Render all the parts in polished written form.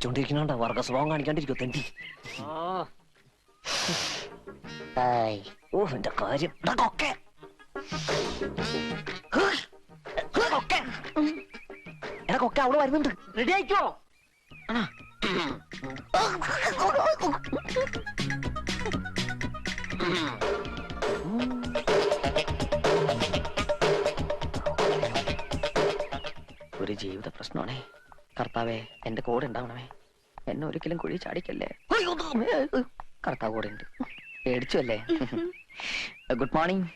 കുടിച്ചോണ്ടിരിക്കണ വർഗ സ്വഭാവം കാണിക്കാണ്ടിരിക്കോ തെണ്ടി. ഓ എന്റെ കാര്യം എനക്കൊക്കെ അവള് വരുന്നുണ്ട്. റെഡി ആയിക്കോ. ഒരു ജീവിത പ്രശ്നമാണേ. കർത്താവേ എന്റെ കൂടെ ഉണ്ടാവണമേ. എന്നെ ഒരിക്കലും കുഴി ചാടിക്കല്ലേ. കർത്താവ് കൂടെ ഉണ്ട്. പേടിച്ചു അല്ലേ? Good morning.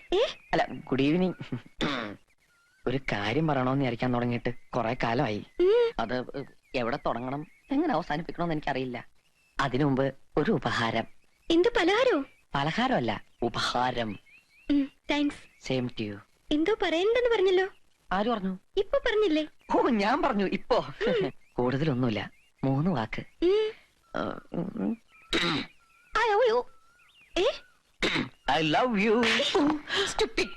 അല്ല ഗുഡ് ഈവനിങ്. ഒരു കാര്യം പറയണോന്ന് വിചാരിക്കാൻ തുടങ്ങിയിട്ട് കുറെ കാലമായി. അത് എവിടെ തുടങ്ങണം എങ്ങനെ അവസാനിപ്പിക്കണമെന്ന് എനിക്കറിയില്ല. അതിനു മുമ്പ് ഒരു ഉപഹാരം. എന്ത് പലഹാരോ? പലഹാരമല്ല, ഉപഹാരം. താങ്ക്സ്. Same to you. എന്തോ പറയണ്ടെന്ന് പറഞ്ഞല്ലോ. ആര് പറഞ്ഞു? ഇപ്പൊ പറഞ്ഞില്ലേ? ഓ ഞാൻ പറഞ്ഞു ഇപ്പോ. കൂടുതലൊന്നുമില്ല, 3 വാക്ക്. I love you. Stupid.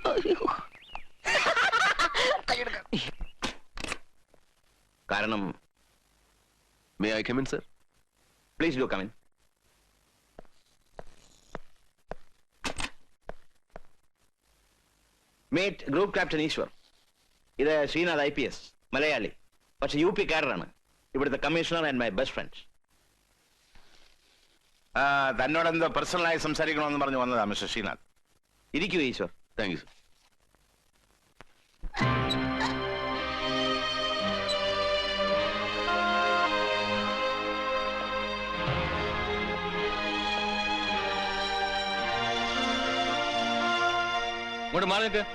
കാരണം may I come in, sir? Please do come in. Meet Group Captain Ishwar. ഇത് ശ്രീനാഥ് IPS, മലയാളി. പക്ഷെ UP കാരനാണ്. ഇവിടുത്തെ commissioner and my best friends. തന്നോട് എന്തോ പേഴ്സണലായി സംസാരിക്കണമെന്ന് പറഞ്ഞു വന്നതാ മിസ്റ്റർ ശ്രീനാഥ്. ഇരിക്കൂ ഈശ്വർ. Thank you sir. ഇങ്ങോട്ട് മാറി നിൽക്ക്.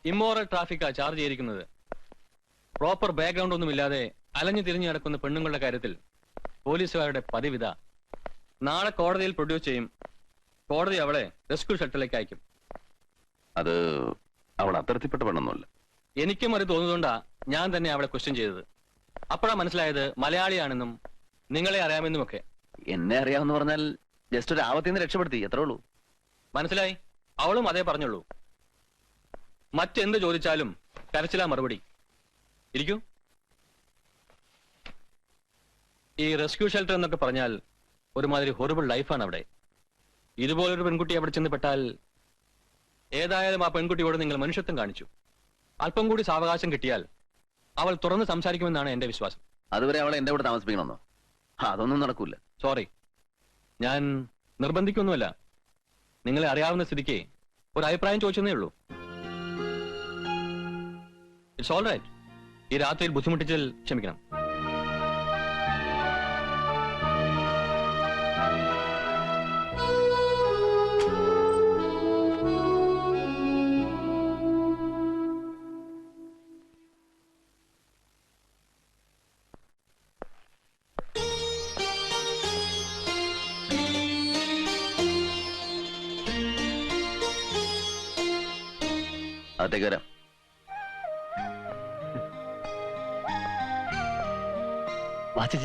ഇമ്മോറൽ ട്രാഫിക്കാ ചാർജ് ചെയ്തിരിക്കുന്നത്. പ്രോപ്പർ ബാക്ക്ഗ്രൗണ്ട് ഒന്നുമില്ലാതെ അലഞ്ഞു തിരിഞ്ഞു നടക്കുന്ന പെണ്ണുങ്ങളുടെ കാര്യത്തിൽ പോലീസുകാരുടെ പതിവിത. നാളെ കോടതിയിൽ പ്രൊഡ്യൂസ് ചെയ്യും. കോടതി അവളെ റെസ്ക്യൂ ഷെൽട്ടറിലേക്ക് അയക്കും. അത് അവൾ അത്തരത്തിൽപ്പെട്ട പെണ്ണൊന്നുമല്ല. എനിക്കും അത് തോന്നുന്നുകൊണ്ടാ ഞാൻ തന്നെ അവളെ ക്വസ്റ്റ്യൻ ചെയ്തത്. അപ്പോഴാണ് മനസ്സിലായത് മലയാളിയാണെന്നും നിങ്ങളെ അറിയാമെന്നുമൊക്കെ. എന്നെ അറിയാമെന്ന് പറഞ്ഞാൽ ജസ്റ്റ് ഒരു ആപത്തിൽ നിന്ന് രക്ഷപ്പെടുത്തി, അത്രേ ഉള്ളൂ. മനസ്സിലായി. അവളും അതേ പറഞ്ഞുള്ളൂ. മറ്റെന്ത് ചോദിച്ചാലും കരച്ചിലാ മറുപടി. ഇരിക്കൂ. ഈ റെസ്ക്യൂ ഷെൽട്ടർ എന്നൊക്കെ പറഞ്ഞാൽ ഒരുമാതിരി ഹൊറിബിൾ ലൈഫാണ് അവിടെ. ഇതുപോലൊരു പെൺകുട്ടി അവിടെ ചെന്ന് പെട്ടാൽ ഏതായാലും ആ പെൺകുട്ടിയോട് നിങ്ങൾ മനുഷ്യത്വം കാണിച്ചു. അല്പം കൂടി സാവകാശം കിട്ടിയാൽ അവൾ തുറന്ന് സംസാരിക്കുമെന്നാണ് എന്റെ വിശ്വാസം. അതുവരെ അവളെ എന്റെ കൂടെ താമസിപ്പിക്കണമെന്നോ? അതൊന്നും നടക്കൂല. സോറി, ഞാൻ നിർബന്ധിക്കൊന്നുമല്ല. നിങ്ങളെ അറിയാവുന്ന സ്ഥിതിക്ക് ഒരു അഭിപ്രായം ചോദിച്ചെന്നേ ഉള്ളൂ. It's all right. ഈ രാത്രിയിൽ ബുദ്ധിമുട്ടിച്ചാൽ ക്ഷമിക്കണം. അകത്തേക്ക് വരാം. വാച്ചി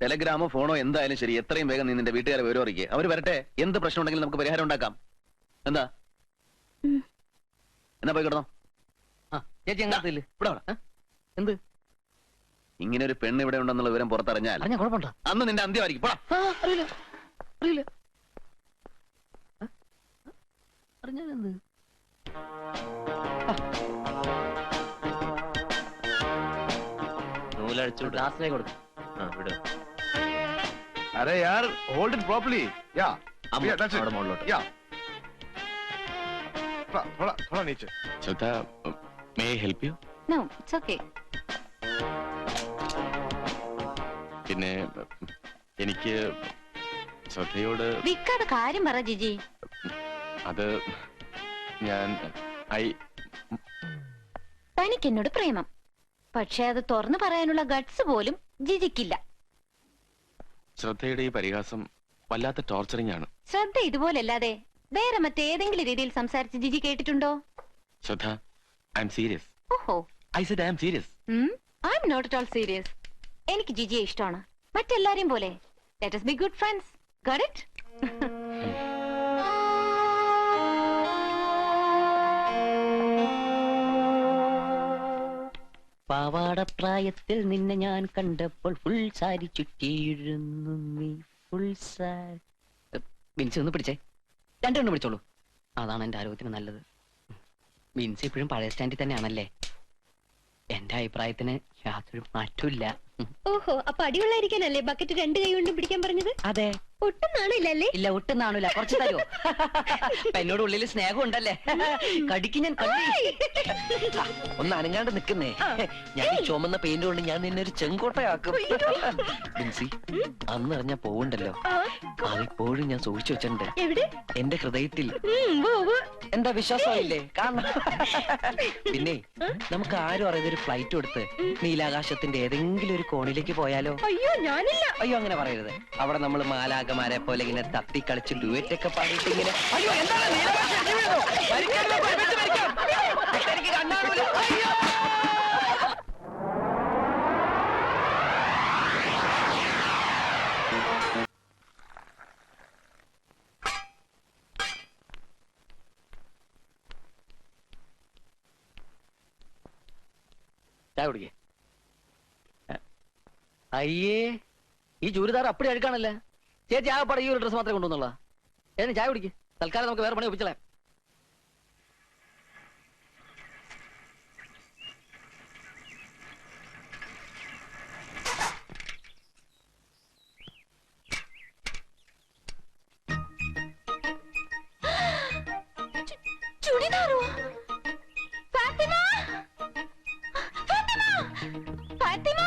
ടെലഗ്രാമോ ഫോണോ എന്തായാലും ശരി, എത്രയും വേഗം നീ നിന്റെ വീട്ടുകാരെ വിവരം അറിയിക്കുക. അവർ വരട്ടെ. എന്ത് പ്രശ്നം ഉണ്ടെങ്കിലും നമുക്ക് പരിഹാരം ഉണ്ടാക്കാം. എന്താ എന്നാ പോയി കിടന്നോ. ചേച്ചി അങ്ങനത്തില്ല. എന്ത് ഇങ്ങനെ ഒരു പെണ്ണ് ഇവിടെ ഉണ്ടെന്നുള്ള വിവരം പുറത്തറിഞ്ഞാൽ കുഴപ്പമുണ്ടോ? അന്ന് നിന്റെ അന്ത്യമായിരിക്കും. പോടാ. അറിയില്ല അറിയില്ല. അറിഞ്ഞാലെന്ത്? ഗ്ലാസ്സിലേക്ക് കൊടുക്കും. അരെ യാർ, ഹോൾഡ് ഇറ്റ് പ്രോപ്പർലി. യാ അവിടെ മുകളിലോട്ട്. യാ थोड़ा नीचे. Shraddha, may I help you? No, it's okay. പിന്നെ എനിക്ക് ശ്രദ്ധയോട് വിക്കാതെ കാര്യം പറ ജിജി. അത് ഞാൻ തനിക്ക് എന്നോട് പ്രേമം, പക്ഷെ അത് തുറന്നു പറയാനുള്ള ഗട്സ് പോലും ജിജിക്കില്ല. ശ്രദ്ധയുടെ ഈ പരിഹാസം വല്ലാത്ത ടോർച്ചറിംഗ് ആണ്. ശ്രദ്ധ ഇതുപോലല്ലാതെ വേറെ മറ്റേതെങ്കിലും രീതിയിൽ സംസാരിച്ച് ജിജി കേട്ടിട്ടുണ്ടോ? ശ്രദ്ധ, ഐ എം സീരിയസ്. ഓഹോ, I said I'm serious. I'm not at all serious. എനിക്ക് ജിജിയെ ഇഷ്ടമാണ്, മറ്റെല്ലാരെയും പോലെ let us be good friends. Got it? പാവാടപ്രായത്തിൽ നിന്നെ ഞാൻ കണ്ടപ്പോൾ ഫുൾ സാരി ചുറ്റിയിരുന്നു നീ ഫുൾ സാരി. ബിൻസി ഒന്ന് പിടിച്ചേ, രണ്ടെണ്ണം പിടിച്ചോളൂ. അതാണ് എന്റെ ആരോഗ്യത്തിന് നല്ലത്. ബിൻസി ഇപ്പോഴും പഴയ സ്റ്റാൻഡിൽ തന്നെയാണല്ലേ? എന്റെ അഭിപ്രായത്തിന് യാതൊരു മാറ്റമില്ല. ഓഹോ, അപ്പൊ അടികൊള്ളായിരിക്കാനല്ലേ ബക്കറ്റ് രണ്ട് കൈ കൊണ്ടും പിടിക്കാൻ പറഞ്ഞത്? അതെ. ഒട്ടും നാണില്ലല്ലേ? ഇല്ല, ഒട്ടും നാണൂല. കുറച്ച് തരുമോ? എന്നോട് ഉള്ളിൽ സ്നേഹം ഉണ്ടല്ലേ? കടിക്ക് ഞാൻ ഒന്ന് അനങ്ങാണ്ട് നിക്കുന്നേ. ഞാൻ ഈ ചുമന്ന പെയിന്റ് കൊണ്ട് ഞാൻ നിന്നെ ഒരു ചെങ്കോട്ടയാക്കും. ബിൻസി, അന്ന് അറിഞ്ഞ പോവുണ്ടല്ലോ, അതിപ്പോഴും ഞാൻ സൂക്ഷിച്ചു വെച്ചിട്ടുണ്ട് എവിടെ? എന്റെ ഹൃദയത്തിൽ. എന്താ വിശ്വാസമായില്ലേ? കാരണം പിന്നെ നമുക്ക് ആരും അറിയാതെ ഒരു ഫ്ലൈറ്റ് കൊടുത്ത് നീലാകാശത്തിന്റെ ഏതെങ്കിലും ഒരു കോണിലേക്ക് പോയാലോ? അയ്യോ, ഞാനില്ല. അയ്യോ, അങ്ങനെ പറയരുത്. അവിടെ നമ്മൾ മാലാകമാരെ പോലെ ഇങ്ങനെ തത്തി കളിച്ച് ഡുവറ്റ് ഒക്കെ പാടിയിട്ട് ഇങ്ങനെ. അയ്യോ, എന്താണ് നീലാകാശം ഇടിഞ്ഞു വീഴുന്നു? മരിക്കരുത്, ഒരുമിച്ച് മരിക്കാം. എനിക്ക് കണ്ണാണൂല. അയ്യോ. ചായ കുടിക്കേ. അയ്യേ, ഈ ചുരിദാർ അപ്പടി അഴുക്കാണല്ലേ? ചേച്ചി ആകപ്പാടെ ഈ ഒരു ഡ്രസ് മാത്രമേ കൊണ്ടുവന്നുള്ള. ഏതാ ചായ കുടിക്ക്. തൽക്കാലം നമുക്ക് വേറെ പണി ഒപ്പിച്ചളേ. ചുടിദാറോ? ഫാത്തിമ, ഫാത്തിമ, ഫാത്തിമ,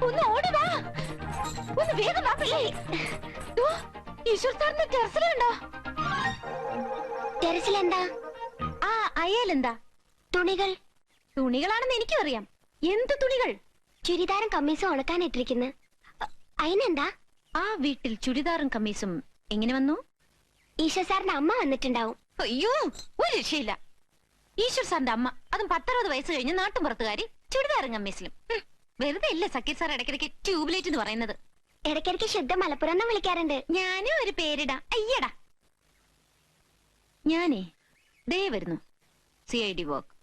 ഒന്ന് ഓടി വാ, ഒന്ന് വേഗം വാ പിള്ളേ. ഈശ്വർ സാറിന്റെ ടെറസിലുണ്ടോ? ടെറസിൽ എന്താ? ആ, അയ്യലെന്താ? തുണികൾ. തുണികളാണെന്ന് എനിക്കും അറിയാം. എന്ത് തുണികൾ? ചുരിദാറും കമ്മീസും ഉണക്കാൻ ഇട്ടിരിക്കുന്നു. അതിനെന്താ? ആ വീട്ടിൽ ചുടിദാറും കമ്മീസും എങ്ങനെ വന്നു? ഈശ്വർ സാറിന്റെ അമ്മ വന്നിട്ടുണ്ടാവും. അയ്യോ, ഒരു രക്ഷയില്ല. ഈശ്വർ സാറിന്റെ അമ്മ, അതും 10-60 വയസ്സ് കഴിഞ്ഞ് നാട്ടുമ്പുറത്തുകാരി, ചുടിദാറും കമ്മീസിലും. വെറുതെ ഇല്ല സക്കീർ സാർ ഇടയ്ക്കിടയ്ക്ക് ട്യൂബ്ലൈറ്റ് എന്ന് പറയുന്നത്. ഇടയ്ക്കിടയ്ക്ക് ശുദ്ധ മലപ്പുറം എന്ന് വിളിക്കാറുണ്ട്. ഞാനും ഒരു പേരിടാം. അയ്യടാ, ഞാനേ ദേ വരുന്നു. CID work.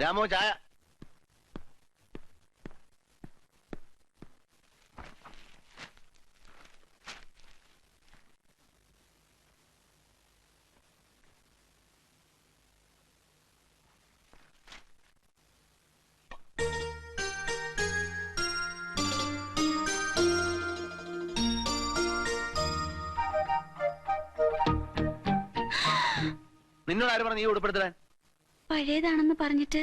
രാമോ, ചായ. നിന്നോട് ആര് പറഞ്ഞു ഈ ഉടുപ്പെടുത്താൻ? പഴയതാണെന്ന് പറഞ്ഞിട്ട്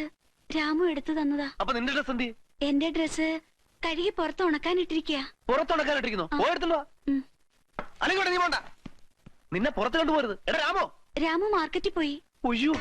രാമു എടുത്തു തന്നതാ. അപ്പൊ നിന്റെ ഡ്രസ് എന്തി? എന്റെ ഡ്രസ്സ് കഴുകി പുറത്ത് ഉണക്കാനിട്ടിരിക്കുക. പുറത്തുണക്കാനിട്ടിരിക്കുന്നു. പോയെടുത്തോ. അല്ലെങ്കിൽ നീ പോണ്ട. നിന്നെ പുറത്ത് കണ്ടുപോരുത്. എടാ രാമോ. രാമു മാർക്കറ്റിൽ പോയി. ഒയ്യോ.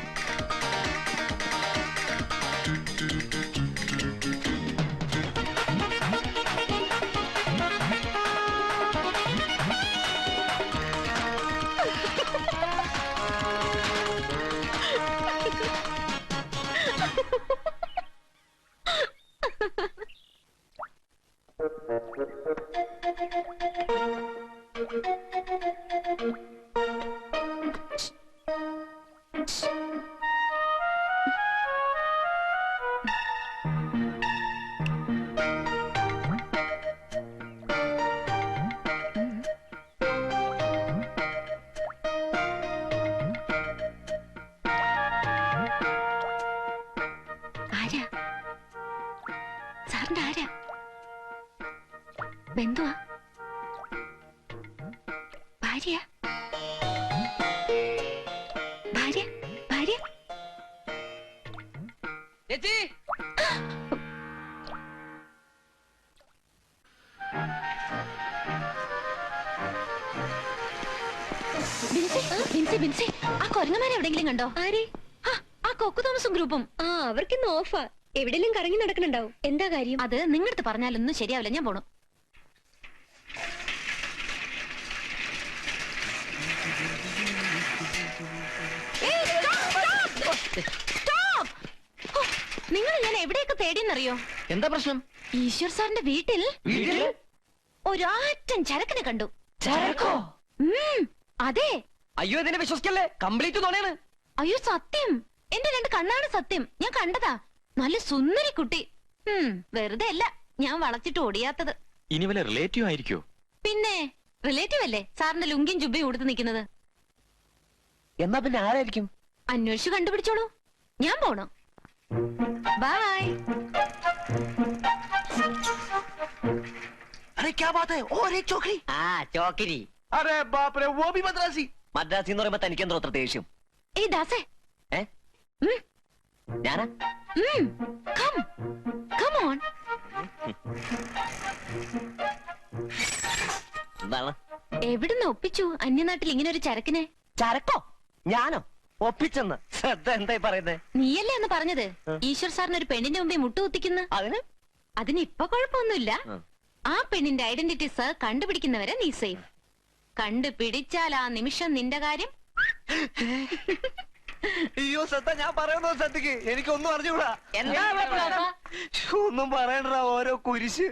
ആരാ? സാറിന്റെ ആരാ? ബന്ധുവാ? ഭാര്യ? ഭാര്യ? ഭാര്യ? ചേച്ചി, ബിൻസി, ആ കൊരങ്ങന്മാരെ എവിടെങ്കിലും കണ്ടോ? ആരെ? ആ കൊക്കു തോമസും ഗ്രൂപ്പും. ആ, അവർക്കിന്ന് ഓഫാ. എവിടെയെങ്കിലും കറങ്ങി നടക്കണുണ്ടാവും. എന്താ കാര്യം? അത് നിങ്ങളടുത്ത് പറഞ്ഞാലൊന്നും ശരിയാവില്ല. ഞാൻ പോണു. നിങ്ങൾ ഞാൻ എവിടെയൊക്കെ തേടിയെന്നറിയോ? എന്താ പ്രശ്നം? ഈശ്വർ സാറിന്റെ വീട്ടിൽ ഒരാറ്റൻ ചരക്കിനെ കണ്ടു. ചരക്കോ? അതെ. അയ്യോ, ഇതിനെ വിശ്വസിക്കല്ലേ, കംപ്ലീറ്റ് നുണയാണ്. അയ്യോ സത്യം, എന്റെ 2 കണ്ണാണ് സത്യം. ഞാൻ കണ്ടതാ. നല്ല സുന്ദരി കുട്ടി. വെറുതെ അല്ല ഞാൻ വളച്ചിട്ട് ഓടിയാത്തത്. ഇനി വല്ല റിലേറ്റീവ് ആയിരിക്കോ? പിന്നെ റിലേറ്റീവ് അല്ലേ സാറിന്റെ ലുങ്കിയും ജുബയും ഉടുത്ത് നിൽക്കുന്നത്. എന്നാ പിന്നെ ആരായിരിക്കും? അന്വേഷിച്ചു കണ്ടുപിടിച്ചോളൂ. ഞാൻ പോണു. ബൈ. अरे क्या बात है? और एक चौकरी. ചോക്കിരി. अरे बाप रे, वो भी मद्रासी. മദ്രാസി എന്ന് പറയുമ്പോ തനിക്ക് എന്തോ അത്ര ദേഷ്യം? ഏയ് ദാസേ. ഞാനാ? Come come on. എന്താണ്? എവിടുന്ന് ഒപ്പിച്ചു അന്യനാട്ടിൽ ഇങ്ങനെ ഒരു ചരക്കിനെ? ചരക്കോ? ഞാനോ ഒപ്പിച്ചെന്ന്? ശ്രദ്ധ എന്തായി പറയുന്നേ? നീയല്ലേ എന്ന് പറഞ്ഞത് ഈശ്വർ സാറിന് ഒരു പെണ്ണിന്റെ മുമ്പിൽ മുട്ടുകുത്തിക്കുന്ന? അതിന് ഇപ്പൊ കുഴപ്പമൊന്നുമില്ല. ആ പെണ്ണിന്റെ ഐഡന്റിറ്റി സാർ കണ്ടുപിടിക്കുന്നവരെ നീ സേഫ്. കണ്ടുപിടിച്ചാൽ ആ നിമിഷം നിന്റെ കാര്യം. അയ്യോ ശ്രദ്ധ, ഞാൻ പറയുന്നത് ശ്രദ്ധിക്ക്. എനിക്കൊന്നും അറിഞ്ഞൂടാ. ഒന്നും പറയണ്ട, ഓരോ കുരിശ്.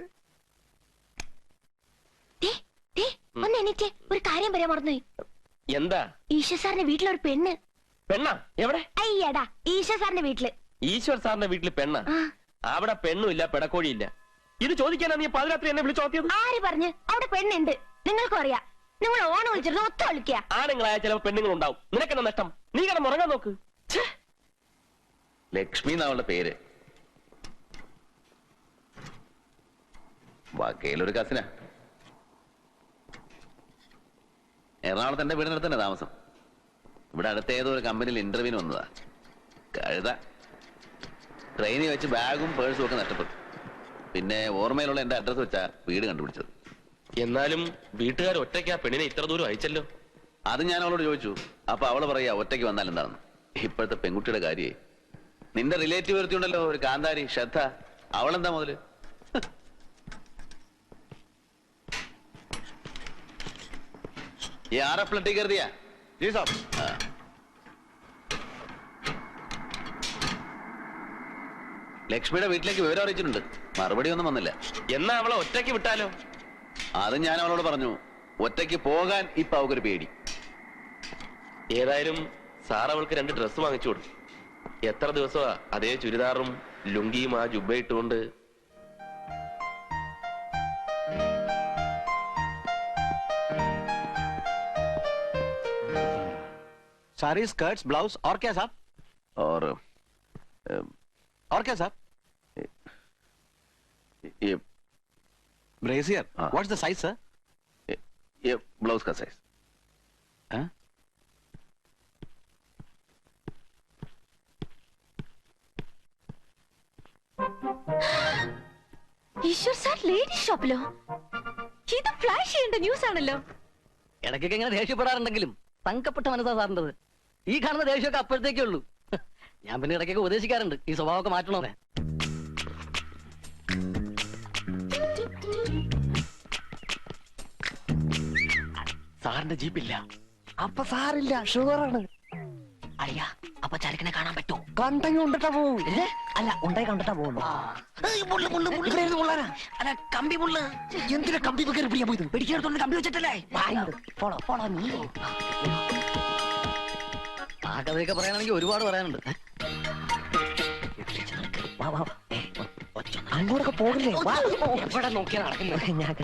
ഒന്ന് എനിക്ക് ഒരു കാര്യം പറയാൻ മറന്നു. എന്താ? ഈശ്വർ സാറിന്റെ വീട്ടിലൊരു പെണ്ണ്. പെണ്ണാ? എവിടെ? അയ്യടാ, ഈശ്വർ സാറിന്റെ വീട്ടില്. ഈശ്വർ സാറിന്റെ വീട്ടിൽ പെണ്ണാ? അവിടെ പെണ്ണുമില്ല, പെടക്കോഴിയില്ല. ഇത് ചോദിക്കാനാ നീ പാതിരാത്രി എന്നെ വിളിച്ചോത്തിയത്? ആര് പറഞ്ഞു? അവിടെ പെണ്ണുണ്ട്, നിങ്ങൾക്കും അറിയാം. നിങ്ങൾ ഓണം വിളിച്ചിരുന്നു ഒത്ത വിളിക്കുക. ആണുങ്ങളായ ചിലപ്പോ പെണ്ണുങ്ങൾ ഉണ്ടാവും. നിനക്കെന്താ നഷ്ടം? നീ കിടന്നുറങ്ങാൻ നോക്ക്. ലക്ഷ്മി എന്നാവുള്ള പേര്. വക്കയിലൊരു കസിനാ. എറണാകുളത്ത് എന്റെ വീടിനടുത്ത് തന്നെ താമസം. ഇവിടെ അടുത്ത ഏതോ ഒരു കമ്പനിയിൽ ഇന്റർവ്യൂവിന് വന്നതാ. കഴുത. ട്രെയിനിൽ വെച്ച് ബാഗും പേഴ്സും ഒക്കെ നഷ്ടപ്പെട്ടു. പിന്നെ ഓർമ്മയിലുള്ള എന്റെ അഡ്രസ് വെച്ചാ വീട് കണ്ടുപിടിച്ചത്. എന്നാലും വീട്ടുകാർ ഒറ്റയ്ക്ക് ആ പെണ്ണിനെ ഇത്ര ദൂരം അയച്ചല്ലോ. അത് ഞാൻ അവളോട് ചോദിച്ചു. അപ്പൊ അവള് പറയാ ഒറ്റയ്ക്ക് വന്നാൽ എന്താണെന്ന്. ഇപ്പോഴത്തെ പെൺകുട്ടിയുടെ കാര്യേ. നിന്റെ റിലേറ്റീവ് വരുത്തിയുണ്ടല്ലോ ഒരു കാന്താരി ശ്രദ്ധ, അവളെന്താ മുതല്? RF कर दिया जी साहब. ലക്ഷ്മിയുടെ വീട്ടിലേക്ക് വിവരം അറിയിച്ചിട്ടുണ്ട്. മറുപടി ഒന്നും വന്നില്ല. എന്നാ അവളെ ഒറ്റയ്ക്ക് വിട്ടാലോ? അത് ഞാൻ അവളോട് പറഞ്ഞു. ഒറ്റയ്ക്ക് പോകാൻ ഇപ്പൊ അവക്കൊരു പേടി. ഏതായാലും സാർ അവൾക്ക് 2 ഡ്രസ്സ് വാങ്ങിച്ചു കൊടുത്തു. എത്ര ദിവസമാ അതേ ചുരിദാറും ലുങ്കിയും ആ ജുബ്ബ ഇട്ടുകൊണ്ട്? सारी स्कर्ट्स, ब्लाउज और क्या साहब? और क्या साहब? ये brassiere. What's the size sir? ये ब्लाउज का साइज. हाँ? ഈശ്വർ സാർ ലേഡി ഷോപ്പിലോ? ഇത് ഫ്ലാഷ് ചെയ്യേണ്ട ന്യൂസ് ആണല്ലോ. ഇടയ്ക്കൊക്കെ ഇങ്ങനെ ദേഷ്യപ്പെടാറുണ്ടെങ്കിലും തങ്കപ്പെട്ട മനസ്സാ സാറിൻ്റെത്. ഈ കാണുന്ന ദേഷ്യമൊക്കെ അപ്പോഴത്തേക്കേ ഉള്ളൂ. ഞാൻ പിന്നെ ഇടയ്ക്കൊക്കെ ഉപദേശിക്കാറുണ്ട് ഈ സ്വഭാവമൊക്കെ മാറ്റണമെന്ന്. സാറിന്റെ ജീപ്പില്ല. അപ്പൊ സാറില്ല, ഷുഗറാണ്. അയ്യാ, അപ്പൊ ചരക്കിനെ കാണാൻ പറ്റൂ? കണ്ടെങ്കിൽ ഉണ്ടിട്ടാ പോവും. അല്ല, ഉണ്ടായി കണ്ടിട്ടാ പോകുന്നു. അല്ല, കമ്പി മുള്ള്. എന്തിനാ കമ്പി വെക്കാൻ പിടിക്കാൻ പോയത്? പിടിക്കാത്തോണ്ട് കമ്പി വെച്ചിട്ടല്ലേ? പോളോ പോളോ നീ. ആ കഥയൊക്കെ പറയാനാണെങ്കിൽ ഒരുപാട് പറയാനുണ്ട്. അങ്ങോട്ടൊക്കെ പോകില്ലേ? എവിടെ നോക്കിയാൽ നടക്കുന്നത്? ഞാൻ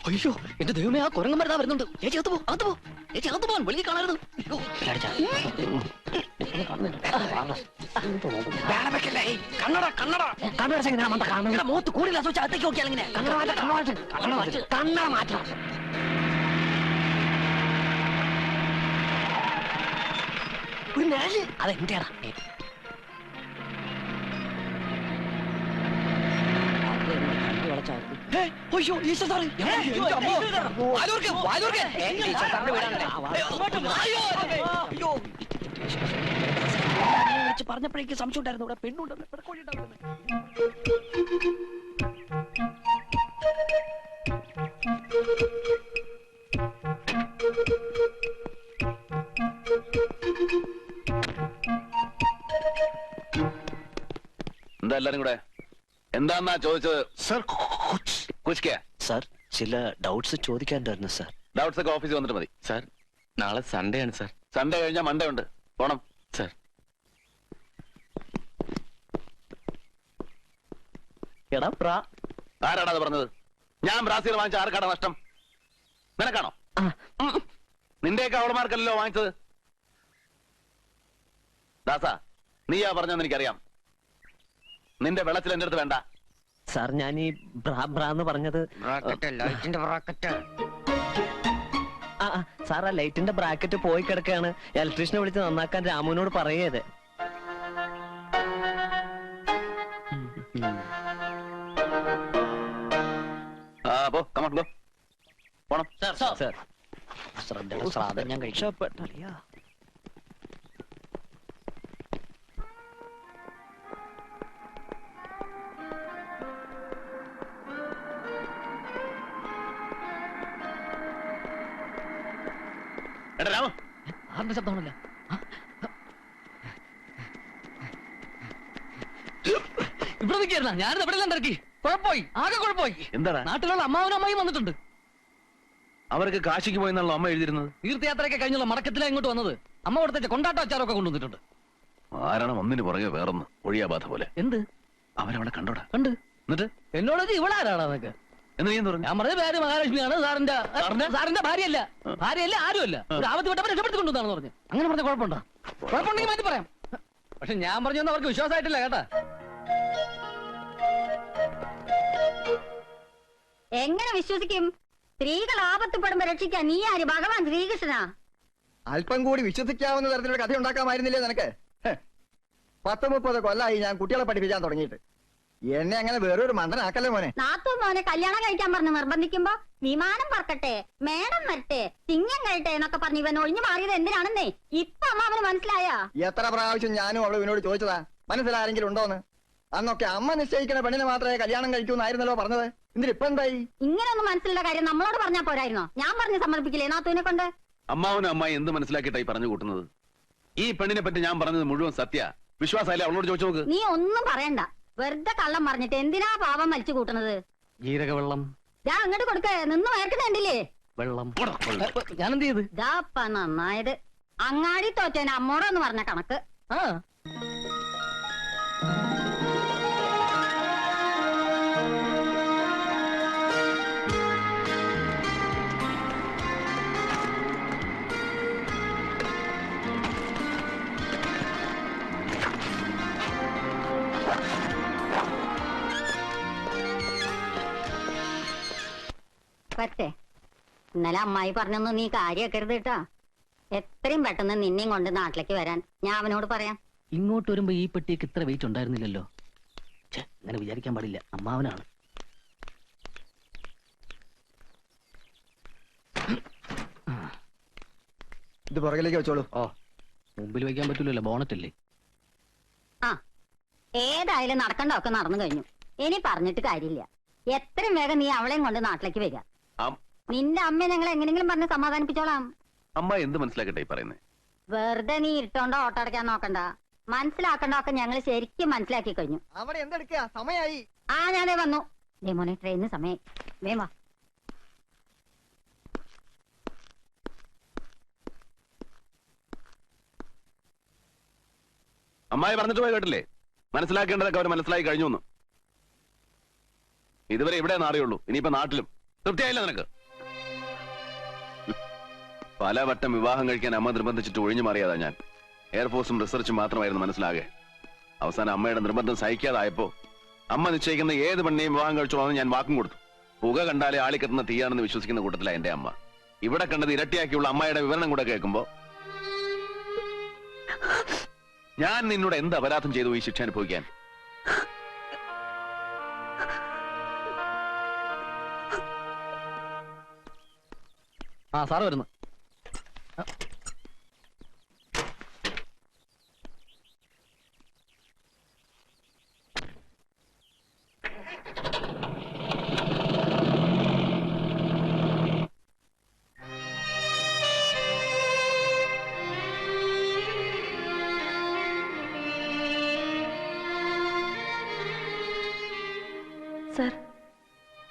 അയ്യോ, എന്റെ ദൈവമേ, ആ കുരങ്ങൻ മരുന്നാ വരുന്നുണ്ട്. ചേച്ചി അകത്ത് പോ, അകത്ത് പോ. ചേച്ചി അകത്ത് പോകാൻ വെളിയിൽ കാണരുത്. മൂത്ത് കൂടില്ല. അകത്തേക്ക് നോക്കിയാൽ ഇങ്ങനെ കണ്ണട മാറ്റണം. അതെന്റെയാടാ. അയ്യോ, ഈശ്വർ സാറ് പറഞ്ഞപ്പോഴേക്ക് സംശയം ഉണ്ടായിരുന്നു. ഇവിടെ പെണ്ണുണ്ടെന്ന്, പെടക്കോഴി ഉണ്ടായിരുന്നു. എന്താ എല്ലാരും കൂടെ? എന്താന്നാ ചോദിച്ചത്? സർ കുച്ചിക്കാ സാർ ചില ഡൗട്ട്സ് ചോദിക്കാണ്ടായിരുന്നു സാർ. ഡൗട്ട്സ് ഒക്കെ ഓഫീസിൽ വന്നിട്ട് മതി. സാർ നാളെ സൺഡേ ആണ് സാർ. സൺഡേ കഴിഞ്ഞാൽ മൺഡേ ഉണ്ട്, പോണം. സാർ എടാ പ്രാ. ആരാടാ അത് പറഞ്ഞത്? ഞാൻ ബ്രാസീൽ വാങ്ങിച്ച ആർക്കാടാ നഷ്ടം? നിനക്കാണോ? നിന്റെയൊക്കെ അവളമാർക്കല്ലോ വാങ്ങിച്ചത്. ദാസാ, നീയാ പറഞ്ഞതെന്ന് എനിക്കറിയാം. നിന്റെ വെള്ളത്തിൽ എന്റെ അടുത്ത് വേണ്ട. സാർ ഞാൻ ഈ ബ്രാന്ന് പറഞ്ഞത് സാർ ആ ലൈറ്റിന്റെ ബ്രാക്കറ്റ് പോയി കിടക്കുകയാണ്. ഇലക്ട്രീഷ്യനെ വിളിച്ച് നന്നാക്കാൻ രാമുവിനോട് പറയത്. പോ, come on, go. പോണം. സാർ ശ്രാദ്ധം ഞാൻ കഴിച്ചു. എടാ രാമു, ആരുടെ ശബ്ദമാണല്ലോ? ഇവിടെ നിൽക്കായിരുന്ന ഞാനിത് എവിടെ ഇറക്കി കുഴപ്പമായി, ആകെ കുഴപ്പമായി. എന്താടാ? നാട്ടിലുള്ള അമ്മാവനും അമ്മായും വന്നിട്ടുണ്ട്. അവർക്ക് കാശിക്ക് പോയെന്നാണല്ലോ അമ്മ എഴുതിയിരുന്നത്. തീർത്ഥയാത്രയൊക്കെ കഴിഞ്ഞുള്ള മടക്കത്തിലാണ് ഇങ്ങോട്ട് വന്നത്. അമ്മ കൊടുത്ത കൊണ്ടാട്ട അച്ചാറൊക്കെ കൊണ്ടുവന്നിട്ടുണ്ട്. ആരാണ് ഒന്നിന് പുറകെ വേറൊന്ന് ഒഴിയാബാധ പോലെ. എന്ത്? അവരവിടെ കണ്ടോടാ. കണ്ട്. എന്നിട്ട് എന്നോട് ഇവളാരാണെന്നൊക്കെ എന്ന് നീ പറഞ്ഞു. ഞാൻ പറഞ്ഞത് പേര് മഹാലക്ഷ്മിയാണ്. സാറിന്റെ ഭാര്യയല്ല, ഭാര്യയല്ല, ആരുമല്ല. ഒരു ആപത്ത് വിട്ടപ്പോൾ രക്ഷപ്പെടുത്തി കൊണ്ടുവന്നാണെന്ന് പറഞ്ഞു. അങ്ങനെ പറഞ്ഞ കുഴപ്പമുണ്ടോ? കുഴപ്പമുണ്ടെങ്കിൽ മാറ്റി പറയാം. പക്ഷെ ഞാൻ പറഞ്ഞൊന്നും അവർക്ക് വിശ്വാസമായിട്ടില്ല കേട്ടാ. എങ്ങനെ വിശ്വസിക്കും? സ്ത്രീകൾ ആപത്തുപ്പെടുമ്പോ രക്ഷിക്കാൻ നീ ആര്? ഭഗവാൻ ശ്രീകൃഷ്ണനാ? അല്പം കൂടി വിശ്വസിക്കാവുന്ന തരത്തിലുള്ള കഥ ഉണ്ടാക്കാമായിരുന്നില്ലേ നിനക്ക്? 10-30 കൊല്ലായി ഞാൻ കുട്ടികളെ പഠിപ്പിക്കാൻ തുടങ്ങിയിട്ട്. എന്നെ അങ്ങനെ വേറൊരു മണ്ടനാക്കല്ലേ മോനെ. നാത്തു മോനെ കല്യാണം കഴിക്കാൻ പറഞ്ഞ് നിർബന്ധിക്കുമ്പോ വിമാനം പറക്കട്ടെ, മേടം വരട്ടെ, ചിങ്ങം കഴിട്ടെ എന്നൊക്കെ പറഞ്ഞ് ഇവൻ ഒഴിഞ്ഞു മാറിയത് എന്തിനാണെന്നേ ഇപ്പൊ അമ്മാവന് മനസ്സിലായാ? എത്ര പ്രാവശ്യം ഞാനും അവള് ഇവനോട് ചോദിച്ചതാ മനസ്സിലാരെങ്കിലും ഉണ്ടോന്ന്. അന്നൊക്കെ അമ്മ നിശ്ചയിക്കുന്ന പെണ്ണിനെ മാത്രമേ കല്യാണം കഴിക്കൂന്നായിരുന്നല്ലോ പറഞ്ഞത്. എന്നിട്ടിപ്പൊ എന്തായി? ഇങ്ങനെയൊന്നും മനസ്സിലുള്ള കാര്യം നമ്മളോട് പറഞ്ഞാ പോരായിരുന്നോ? ഞാൻ പറഞ്ഞ് സമ്മതിപ്പിക്കില്ലേ നാത്തുവിനെ കൊണ്ട്? അമ്മാവനും അമ്മായി എന്ത് മനസ്സിലാക്കിയിട്ടായി പറഞ്ഞു കൂട്ടുന്നത്? ഈ പെണ്ണിനെ പറ്റി ഞാൻ പറഞ്ഞത് മുഴുവൻ സത്യ. വിശ്വാസമല്ലേ? അവളോട് ചോദിച്ചു നോക്ക്. നീ ഒന്നും പറയണ്ട, വെറുതെ കള്ളം പറഞ്ഞിട്ട് എന്തിനാ പാപം വലിച്ചു കൂട്ടുന്നത്? ജീരക വെള്ളം ഞാൻ അങ്ങോട്ട് കൊടുക്ക, നിന്ന് വേർക്കുന്നുണ്ടില്ലേ വെള്ളം. ഞാൻ എന്ത് ചെയ്ത്? ഇതാപ്പ നന്നായത്. അങ്ങാടി തോറ്റേനെ അമ്മോടൊന്ന് പറഞ്ഞ കണക്ക്. ആ പറ്റേ, ഇന്നലെ അമ്മായി പറഞ്ഞൊന്നും നീ കാര്യാക്കരുത് കേട്ടാ. എത്രയും പെട്ടെന്ന് നിന്നെയും കൊണ്ട് നാട്ടിലേക്ക് വരാൻ ഞാൻ അവനോട് പറയാം. ഇങ്ങോട്ട് വരുമ്പോ ഈ പെട്ടിക്ക് ഇത്ര വെയിറ്റ് ഉണ്ടായിരുന്നില്ലല്ലോ. അങ്ങനെ വിചാരിക്കാൻ പാടില്ല, അമ്മാവനാണ്. ഇത് പുറകിലേക്ക് വെച്ചോളൂ. ഓ, മുമ്പിൽ വെക്കാൻ പറ്റൂലല്ലോ, ബോണറ്റല്ലേ. ആ, ഏതായാലും നടക്കണ്ടൊക്കെ നടന്നു കഴിഞ്ഞു. ഇനി പറഞ്ഞിട്ട് കാര്യമില്ല. എത്രയും വേഗം നീ അവളെയും കൊണ്ട് നാട്ടിലേക്ക് വരിക. നിന്റെ അമ്മ ഞങ്ങൾ എങ്ങനെങ്കിലും പറഞ്ഞ് സമാധാനിപ്പിച്ചോളാം. അമ്മ എന്ത് മനസ്സിലാക്കട്ടെ ഈ പറയുന്നേ? വെറുതെ നീ ഇരുട്ടോണ്ടോ ഓട്ടോ അടയ്ക്കാൻ നോക്കണ്ട. മനസ്സിലാക്കണ്ടൊക്കെ ഞങ്ങൾ ശരിക്കും മനസ്സിലാക്കി കഴിഞ്ഞു. അവിടെ എന്തെടുക്കുക? സമയായി. ആ, ഞാനേ വന്നു. ദേ മോനെ, ട്രെയിന് സമയം. വേം വാ. അമ്മായി പറഞ്ഞിട്ട് പോയി കേട്ടില്ലേ? മനസ്സിലാക്കേണ്ടതൊക്കെ അവർ മനസ്സിലാക്കി കഴിഞ്ഞു എന്ന്. ഇതുവരെ ഇവിടെ നാറിയുള്ളൂ, ഇനിയിപ്പോ നാട്ടിലും. തൃപ്തിയായില്ല നിനക്ക്? പലവട്ടം വിവാഹം കഴിക്കാൻ അമ്മ നിർബന്ധിച്ചിട്ട് ഒഴിഞ്ഞു മാറിയതാ ഞാൻ. എയർഫോഴ്സും റിസർച്ചും മാത്രമായിരുന്നു മനസ്സിലാകെ. അവസാനം അമ്മയുടെ നിർബന്ധം സഹിക്കാതായപ്പോ അമ്മ നിശ്ചയിക്കുന്ന ഏത് പെണ്ണെയും വിവാഹം കഴിച്ചോളാന്ന് ഞാൻ വാക്കും കൊടുത്തു. പുക കണ്ടാലേ ആളിക്കത്തുന്ന തീയാണെന്ന് വിശ്വസിക്കുന്ന കൂട്ടത്തില എന്റെ അമ്മ. ഇവിടെ കണ്ടത് ഇരട്ടിയാക്കിയുള്ള അമ്മയുടെ വിവരണം കൂടെ കേൾക്കുമ്പോ ഞാൻ നിന്നോട് എന്ത് അപരാധം ചെയ്തു ഈ ശിക്ഷ അനുഭവിക്കാൻ? ആ, സാറ് വരുന്നു.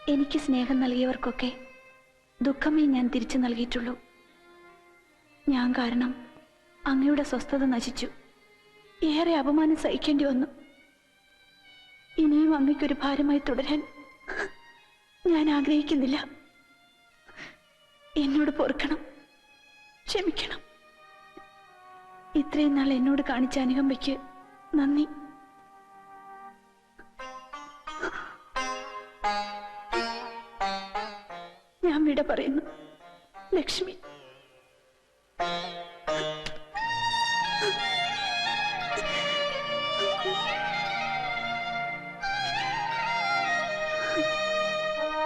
എനിക്ക് സ്നേഹം നൽകിയവർക്കൊക്കെ ദുഃഖമേ ഞാൻ തിരിച്ചു നൽകിയിട്ടുള്ളൂ. ഞാൻ കാരണം അങ്ങയുടെ സ്വസ്ഥത നശിച്ചു. ഏറെ അപമാനം സഹിക്കേണ്ടി വന്നു. ഇനിയും അങ്ങയ്ക്കൊരു ഭാരമായി തുടരാൻ ഞാൻ ആഗ്രഹിക്കുന്നില്ല. എന്നോട് പൊറുക്കണം, ക്ഷമിക്കണം. ഇത്രയും നാൾ എന്നോട് കാണിച്ച അനുകമ്പയ്ക്ക് നന്ദി. ഞാൻ വിട പറയുന്നു. ലക്ഷ്മി.